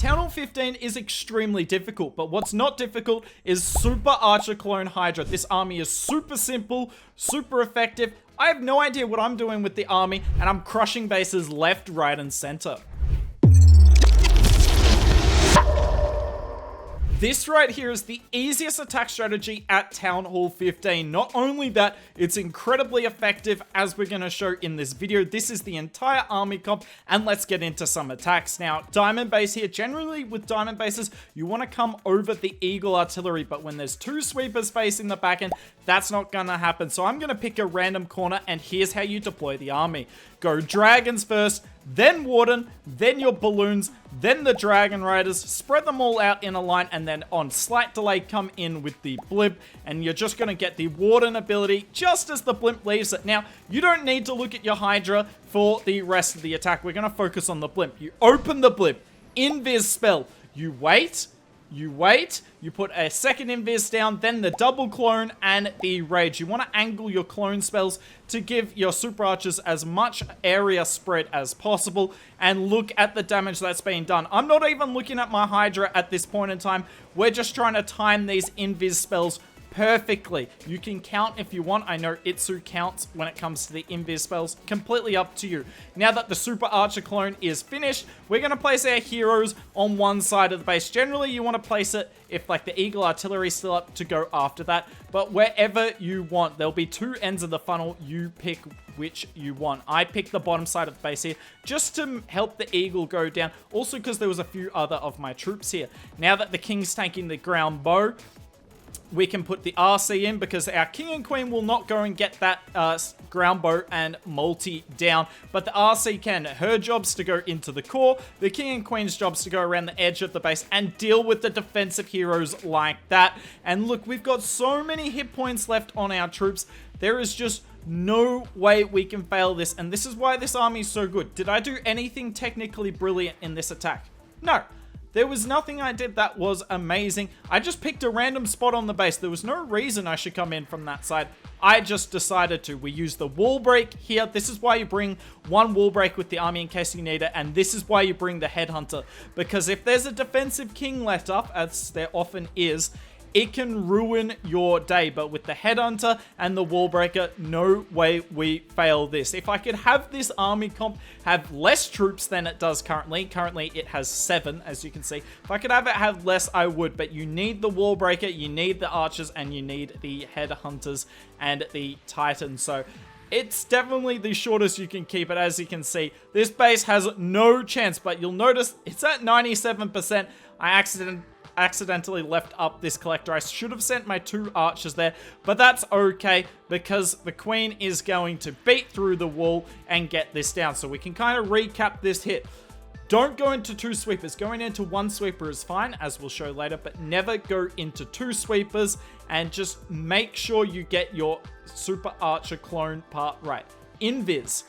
Town Hall 15 is extremely difficult, but what's not difficult is Super Archer Clone Hydra. This army is super simple, super effective. I have no idea what I'm doing with the army, and I'm crushing bases left, right, and center. This right here is the easiest attack strategy at Town Hall 15. Not only that, it's incredibly effective, as we're going to show in this video. This is the entire army comp, and let's get into some attacks. Now, diamond base here. Generally, with diamond bases, you want to come over the eagle artillery, but when there's two sweepers facing the back end, that's not going to happen. So I'm going to pick a random corner, and here's how you deploy the army. Go dragons first, then warden, then your balloons, then the dragon riders. Spread them all out in a line, and then on slight delay come in with the blimp, and you're just going to get the warden ability just as the blimp leaves it. Now, you don't need to look at your Hydra for the rest of the attack. We're going to focus on the blimp. You open the blimp, invis spell, you wait, you put a second invis down, then the double clone and the rage. You want to angle your clone spells to give your super archers as much area spread as possible, and look at the damage that's being done. I'm not even looking at my Hydra at this point in time. We're just trying to time these invis spells perfectly. You can count if you want. I know Itsu counts when it comes to the invis spells. Completely up to you. Now that the Super Archer clone is finished, we're going to place our heroes on one side of the base. Generally, you want to place it if like the Eagle Artillery is still up to go after that, but wherever you want. There'll be two ends of the funnel. You pick which you want. I picked the bottom side of the base here just to help the Eagle go down. Also because there was a few other of my troops here. Now that the King's tanking the ground bow, we can put the RC in because our King and Queen will not go and get that ground bow and multi down, but the RC can. Her job's to go into the core, the King and Queen's job's to go around the edge of the base and deal with the defensive heroes like that. And look, we've got so many hit points left on our troops. There is just no way we can fail this, and this is why this army is so good. Did I do anything technically brilliant in this attack? No. There was nothing I did that was amazing. I just picked a random spot on the base. There was no reason I should come in from that side. I just decided to. We use the wall break here. This is why you bring one wall break with the army in case you need it. And this is why you bring the headhunter. Because if there's a defensive king left up, as there often is, it can ruin your day. But with the headhunter and the wall breaker, no way we fail this. If I could have this army comp have less troops than it does currently. Currently it has 7, as you can see. If I could have it have less, I would. But you need the wall breaker, you need the archers, and you need the headhunters and the titans. So it's definitely the shortest you can keep it. As you can see, this base has no chance, but you'll notice it's at 97%. I accidentally left up this collector. I should have sent my 2 archers there, but that's okay because the queen is going to beat through the wall and get this down. So we can kind of recap this hit. Don't go into 2 sweepers. Going into 1 sweeper is fine, as we'll show later, but never go into 2 sweepers, and just make sure you get your Super Archer clone part right. Invis,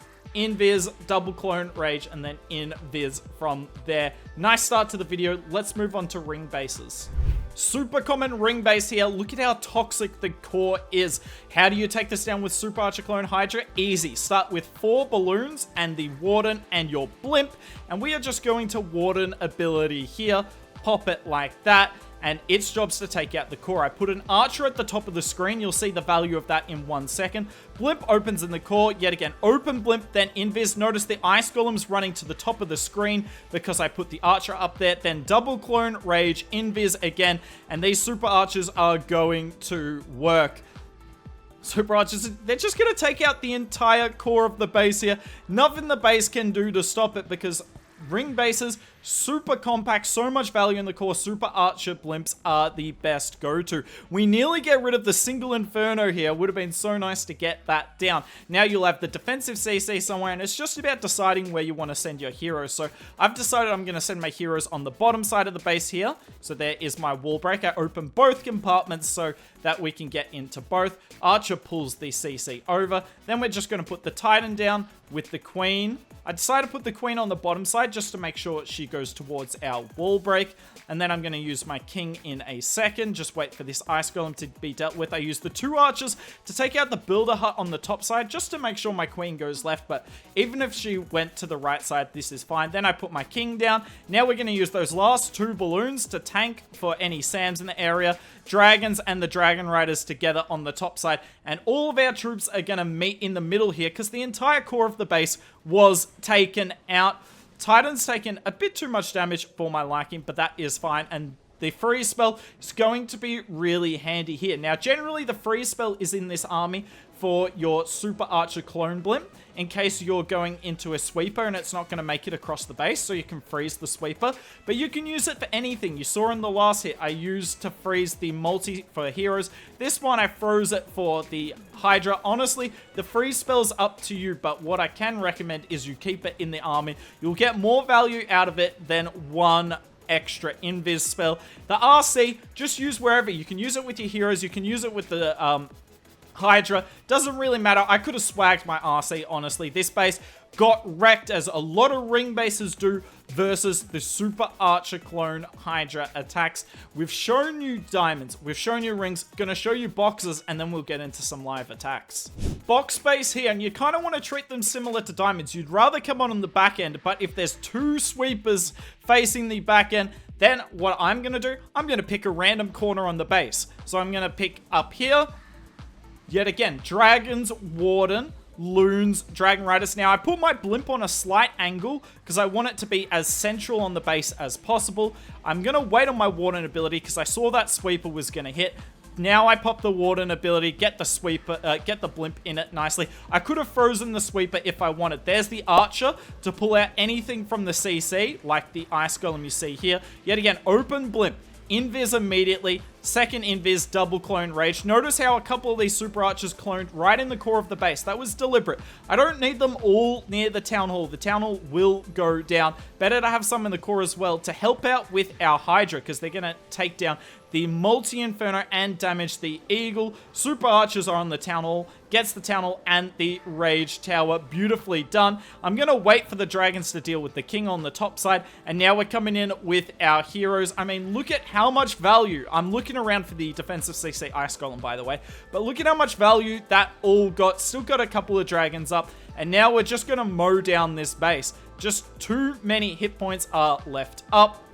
double clone, rage, and then invis from there. Nice start to the video. Let's move on to ring bases. Super common ring base here. Look at how toxic the core is. How do you take this down with Super Archer Clone Hydra? Easy. Start with 4 balloons and the warden and your blimp. And we are just going to warden ability here. Pop it like that. And its job's to take out the core. I put an archer at the top of the screen. You'll see the value of that in 1 second. Blimp opens in the core. Yet again, open blimp, then invis. Notice the ice golem's running to the top of the screen because I put the archer up there. Then double clone, rage, invis again. And these super archers are going to work. Super archers, they're just going to take out the entire core of the base here. Nothing the base can do to stop it because ring bases, super compact, so much value in the core. Super Archer blimps are the best go-to. We nearly get rid of the single Inferno here. Would have been so nice to get that down. Now you'll have the defensive CC somewhere, and it's just about deciding where you want to send your heroes. So I've decided I'm going to send my heroes on the bottom side of the base here. So there is my wall break. I open both compartments so that we can get into both. Archer pulls the CC over. Then we're just going to put the Titan down with the Queen. I decided to put the Queen on the bottom side just to make sure she goes towards our wall break. And then I'm going to use my king in a second. Just wait for this ice golem to be dealt with. I use the 2 archers to take out the builder hut on the top side, just to make sure my queen goes left. But even if she went to the right side, this is fine. Then I put my king down. Now we're going to use those last 2 balloons to tank for any Sams in the area. Dragons and the dragon riders together on the top side. And all of our troops are going to meet in the middle here, because the entire core of the base was taken out. Titan's taken a bit too much damage for my liking, but that is fine. And the freeze spell is going to be really handy here. Now, generally, the freeze spell is in this army for your super archer clone blimp, in case you're going into a sweeper and it's not going to make it across the base, so you can freeze the sweeper. But you can use it for anything. You saw in the last hit, I used to freeze the multi for heroes. This one, I froze it for the Hydra. Honestly, the freeze spell's up to you, but what I can recommend is you keep it in the army. You'll get more value out of it than one extra invis spell. The RC, just use wherever. You can use it with your heroes. You can use it with the Hydra. Doesn't really matter. I could have swagged my RC, honestly. This base got wrecked, as a lot of ring bases do, versus the super archer clone Hydra attacks. We've shown you diamonds. We've shown you rings. Gonna show you boxes, and then we'll get into some live attacks. Box base here, and you kind of want to treat them similar to diamonds. You'd rather come on the back end, but if there's 2 sweepers facing the back end, then what I'm gonna do, I'm gonna pick a random corner on the base. So I'm gonna pick up here. Yet again, dragons, warden, loons, dragon riders. Now, I put my blimp on a slight angle because I want it to be as central on the base as possible. I'm going to wait on my warden ability because I saw that sweeper was going to hit. Now I pop the warden ability, get the sweeper, get the blimp in it nicely. I could have frozen the sweeper if I wanted. There's the archer to pull out anything from the CC, like the ice golem you see here. Yet again, open blimp. Invis immediately, second invis, double clone rage. Notice how a couple of these super archers cloned right in the core of the base. That was deliberate. I don't need them all near the town hall. The town hall will go down. Better to have some in the core as well to help out with our Hydra, because they're going to take down the multi-inferno and damage the eagle. Super archers are on the town hall, gets the town hall and the rage tower. Beautifully done. I'm going to wait for the dragons to deal with the king on the top side, and now we're coming in with our heroes. I mean, look at how much value. I'm looking around for the defensive CC ice golem, by the way, but look at how much value that all got. Still got a couple of dragons up, and now we're just going to mow down this base. Just too many hit points are left up.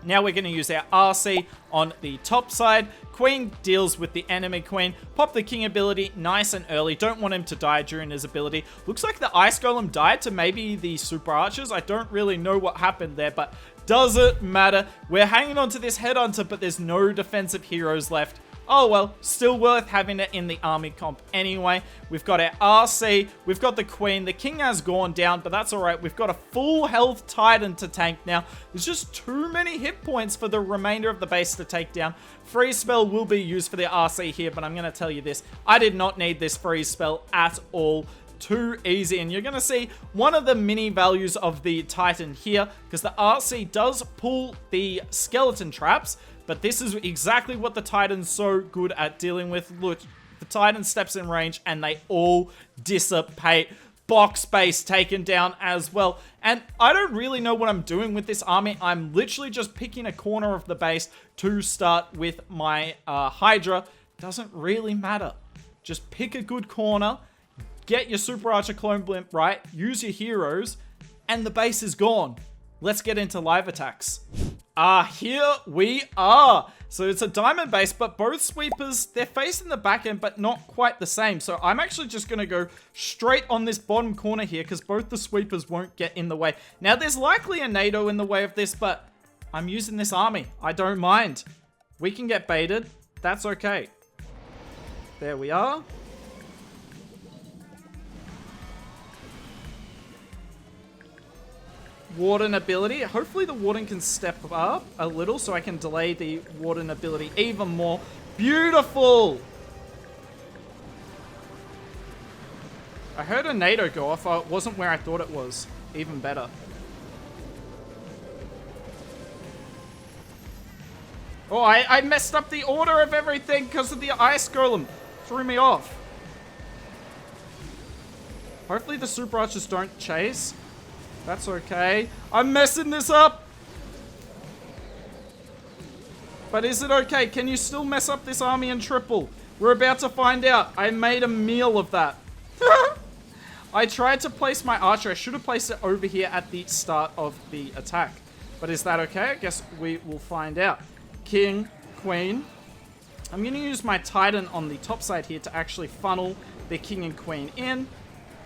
Now we're going to use our RC on the top side. Queen deals with the enemy queen. Pop the king ability nice and early. Don't want him to die during his ability. Looks like the ice golem died to maybe the super archers. I don't really know what happened there, but doesn't matter. We're hanging on to this headhunter, but there's no defensive heroes left. Oh well, still worth having it in the army comp anyway. We've got our RC, we've got the queen, the king has gone down, but that's alright. We've got a full health titan to tank now. There's just too many hit points for the remainder of the base to take down. Freeze spell will be used for the RC here, but I'm going to tell you this. I did not need this freeze spell at all. Too easy, and you're going to see one of the mini values of the Titan here, because the RC does pull the skeleton traps, but this is exactly what the Titan's so good at dealing with. Look, the Titan steps in range and they all dissipate. Box base taken down as well. And I don't really know what I'm doing with this army. I'm literally just picking a corner of the base to start with my Hydra. Doesn't really matter. Just pick a good corner, get your super archer clone blimp right, use your heroes, and the base is gone. Let's get into live attacks. Here we are. So it's a diamond base, but both sweepers, they're facing the back end, but not quite the same. So I'm actually just going to go straight on this bottom corner here, because both the sweepers won't get in the way. Now, there's likely a NATO in the way of this, but I'm using this army. I don't mind. We can get baited. That's okay. There we are. Warden ability. Hopefully the warden can step up a little so I can delay the warden ability even more. Beautiful! I heard a NATO go off. Oh, it wasn't where I thought it was. Even better. Oh, I messed up the order of everything because of the ice golem. Threw me off. Hopefully the super archers don't chase. That's okay. I'm messing this up. But is it okay? Can you still mess up this army and triple? We're about to find out. I made a meal of that. I tried to place my archer. I should have placed it over here at the start of the attack. But is that okay? I guess we will find out. King, queen. I'm going to use my titan on the top side here to actually funnel the king and queen in.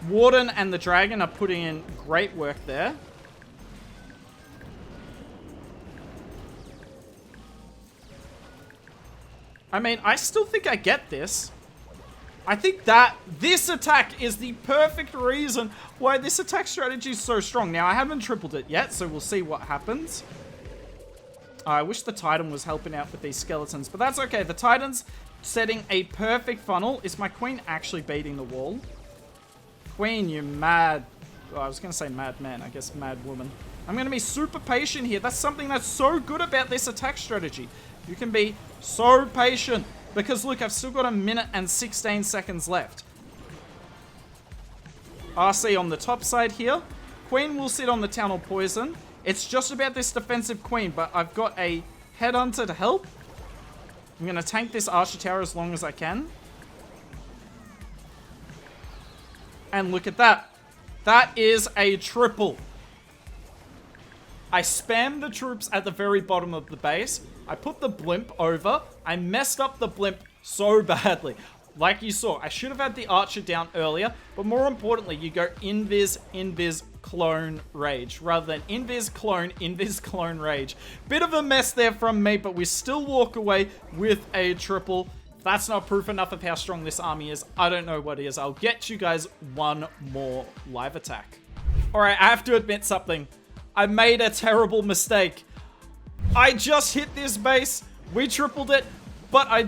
Warden and the dragon are putting in great work there. I mean, I still think I get this. I think that this attack is the perfect reason why this attack strategy is so strong. Now, I haven't tripled it yet, so we'll see what happens. I wish the Titan was helping out with these skeletons, but that's okay. The Titan's setting a perfect funnel. Is my queen actually beating the wall? Queen, you mad... Oh, I was going to say mad man. I guess mad woman. I'm going to be super patient here. That's something that's so good about this attack strategy. You can be so patient. Because look, I've still got 1 minute and 16 seconds left. RC on the top side here. Queen will sit on the Town Hall Poison. It's just about this defensive queen, but I've got a headhunter to help. I'm going to tank this Archer Tower as long as I can. And look at that. That is a triple. I spammed the troops at the very bottom of the base. I put the blimp over. I messed up the blimp so badly. Like you saw, I should have had the archer down earlier, but more importantly, you go invis, invis, clone, rage, rather than invis, clone, rage. Bit of a mess there from me, but we still walk away with a triple. If that's not proof enough of how strong this army is, I don't know what is. I'll get you guys one more live attack. All right, I have to admit something. I made a terrible mistake. I just hit this base, we tripled it, but I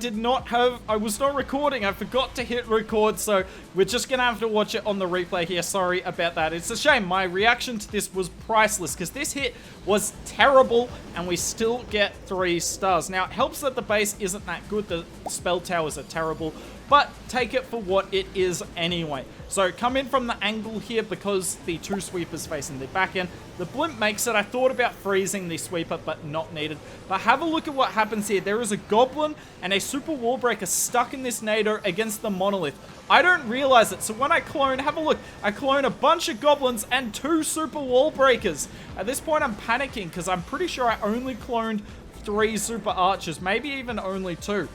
was not recording. I forgot to hit record, so we're just gonna have to watch it on the replay here. Sorry about that. It's a shame. My reaction to this was priceless, because this hit was terrible, and we still get 3 stars. Now, it helps that the base isn't that good. The spell towers are terrible, but take it for what it is anyway. So come in from the angle here because the 2 sweepers facing the back end. The blimp makes it. I thought about freezing the sweeper, but not needed. But have a look at what happens here. There is a goblin and a super wall breaker stuck in this nado against the monolith. I don't realize it. So when I clone, have a look. I clone a bunch of goblins and 2 super wall breakers. At this point, I'm panicking because I'm pretty sure I only cloned 3 super archers, maybe even only 2.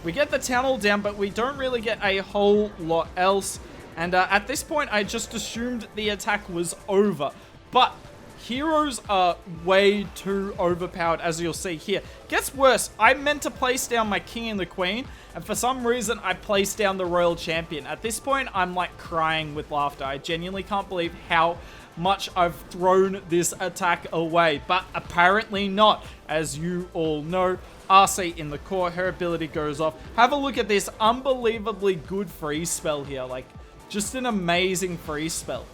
We get the town hall down, but we don't really get a whole lot else. And at this point, I just assumed the attack was over. But heroes are way too overpowered, as you'll see here. Gets worse. I meant to place down my king and the queen, and for some reason, I placed down the royal champion. At this point, I'm like crying with laughter. I genuinely can't believe how much I've thrown this attack away, but apparently not. As you all know, RC in the core, her ability goes off. Have a look at this unbelievably good freeze spell here. Like, just an amazing freeze spell.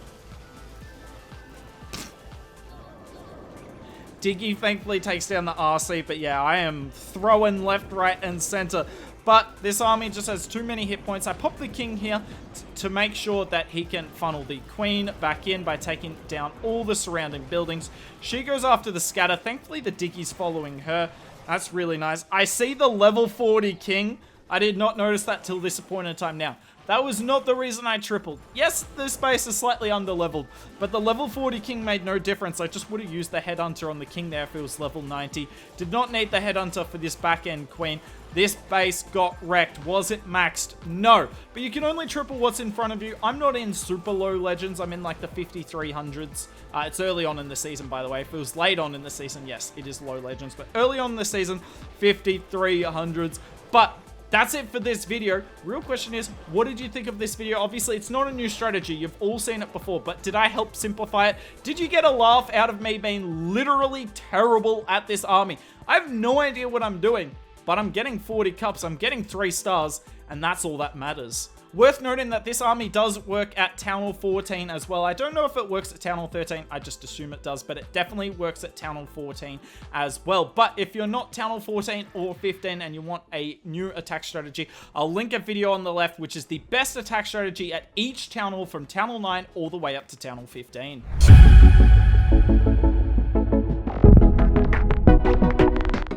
Diggy thankfully takes down the RC, but yeah, I am throwing left, right, and center. But this army just has too many hit points. I pop the king here to make sure that he can funnel the queen back in by taking down all the surrounding buildings. She goes after the scatter. Thankfully, the Diggy's following her. That's really nice. I see the level 40 king. I did not notice that till this point in time now. That was not the reason I tripled. Yes, this base is slightly under-leveled, but the level 40 king made no difference. I just would have used the headhunter on the king there if it was level 90. Did not need the headhunter for this back-end queen. This base got wrecked. Was it maxed? No. But you can only triple what's in front of you. I'm not in super low legends. I'm in like the 5300s. It's early on in the season, by the way. If it was late on in the season, yes, it is low legends. But early on in the season, 5300s. But that's it for this video. Real question is, what did you think of this video? Obviously, it's not a new strategy. You've all seen it before, but did I help simplify it? Did you get a laugh out of me being literally terrible at this army? I have no idea what I'm doing, but I'm getting 40 cups. I'm getting 3 stars, and that's all that matters. Worth noting that this army does work at Town Hall 14 as well. I don't know if it works at Town Hall 13. I just assume it does, but it definitely works at Town Hall 14 as well. But if you're not Town Hall 14 or 15 and you want a new attack strategy, I'll link a video on the left, which is the best attack strategy at each Town Hall from Town Hall 9 all the way up to Town Hall 15.